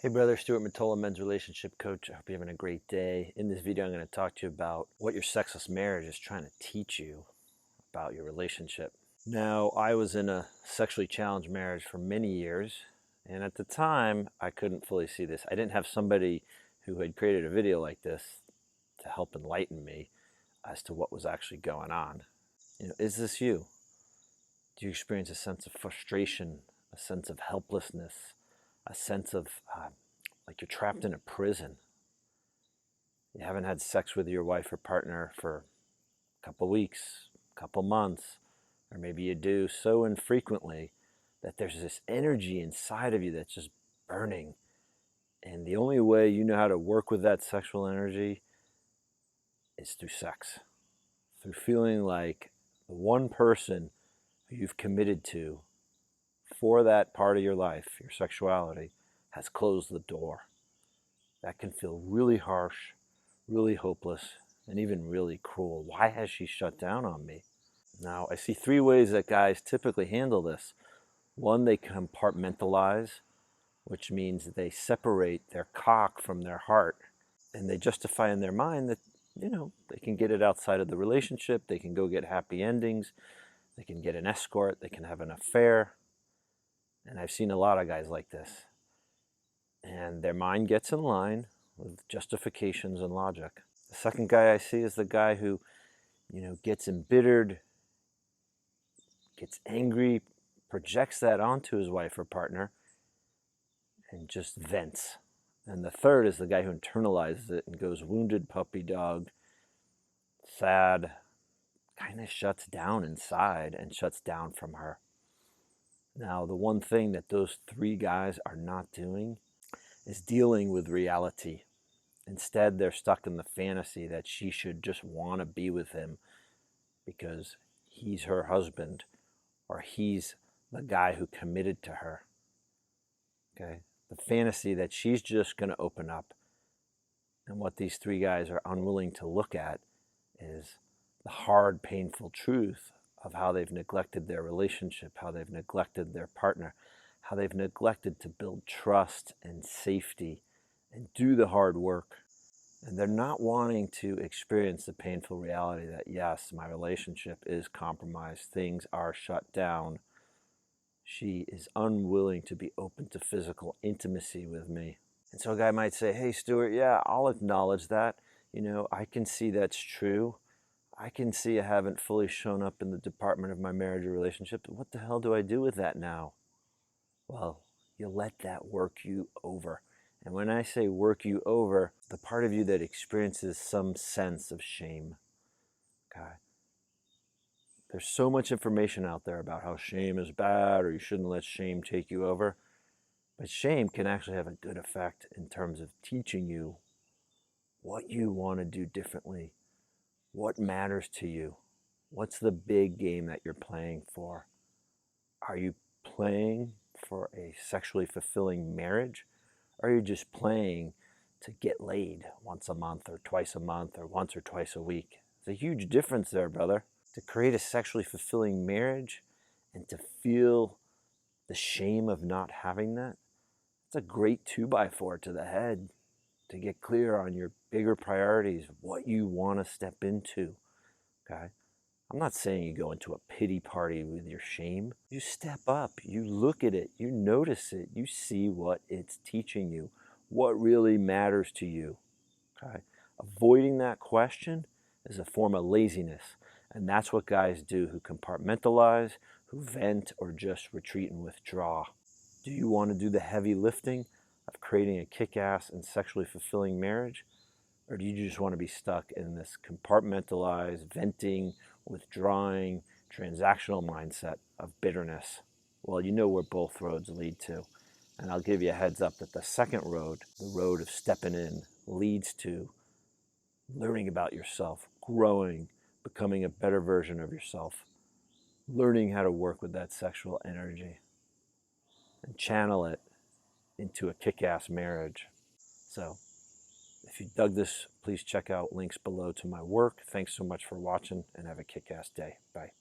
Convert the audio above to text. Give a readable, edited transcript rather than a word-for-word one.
Hey brother, Stuart Matola, men's relationship coach. I hope you're having a great day. In this video, I'm going to talk to you about what your sexless marriage is trying to teach you about your relationship. Now, I was in a sexually challenged marriage for many years, and at the time, I couldn't fully see this. I didn't have somebody who had created a video like this to help enlighten me as to what was actually going on. Is this you? Do you experience a sense of frustration, a sense of helplessness, a sense of like you're trapped in a prison? You haven't had sex with your wife or partner for a couple weeks, a couple months, or maybe you do so infrequently that there's this energy inside of you that's just burning. And the only way you know how to work with that sexual energy is through sex, through feeling like the one person who you've committed to for that part of your life, your sexuality, has closed the door. That can feel really harsh, really hopeless, and even really cruel. Why has she shut down on me? Now, I see three ways that guys typically handle this. One, they compartmentalize, which means they separate their cock from their heart, and they justify in their mind that, they can get it outside of the relationship, they can go get happy endings, they can get an escort, they can have an affair. And I've seen a lot of guys like this. And their mind gets in line with justifications and logic. The second guy I see is the guy who, gets embittered, gets angry, projects that onto his wife or partner, and just vents. And the third is the guy who internalizes it and goes wounded puppy dog, sad, kind of shuts down inside and shuts down from her. Now, the one thing that those three guys are not doing is dealing with reality. Instead, they're stuck in the fantasy that she should just want to be with him because he's her husband or he's the guy who committed to her. Okay? The fantasy that she's just going to open up. And what these three guys are unwilling to look at is the hard, painful truth of how they've neglected their relationship, how they've neglected their partner, how they've neglected to build trust and safety and do the hard work. And they're not wanting to experience the painful reality that, yes, my relationship is compromised. Things are shut down. She is unwilling to be open to physical intimacy with me. And so a guy might say, hey, Stuart, yeah, I'll acknowledge that. I can see that's true. I can see I haven't fully shown up in the department of my marriage or relationship. But what the hell do I do with that now? Well, you let that work you over. And when I say work you over, the part of you that experiences some sense of shame. Okay. There's so much information out there about how shame is bad or you shouldn't let shame take you over. But shame can actually have a good effect in terms of teaching you what you want to do differently, what matters to you, what's the big game that you're playing for. Are you playing for a sexually fulfilling marriage? Or are you just playing to get laid once a month or twice a month or once or twice a week? There's a huge difference there, brother. To create a sexually fulfilling marriage and to feel the shame of not having that, it's a great 2x4 to the head to get clear on your bigger priorities, what you want to step into. Okay? I'm not saying you go into a pity party with your shame. You step up, you look at it, you notice it, you see what it's teaching you, what really matters to you. Okay? Avoiding that question is a form of laziness. And that's what guys do who compartmentalize, who vent, or just retreat and withdraw. Do you want to do the heavy lifting of creating a kick-ass and sexually fulfilling marriage? Or do you just want to be stuck in this compartmentalized, venting, withdrawing, transactional mindset of bitterness? Well, you know where both roads lead to. And I'll give you a heads up that the second road, the road of stepping in, leads to learning about yourself, growing, becoming a better version of yourself, learning how to work with that sexual energy and channel it into a kick-ass marriage. So if you dug this, please check out links below to my work. Thanks so much for watching and have a kick-ass day. Bye.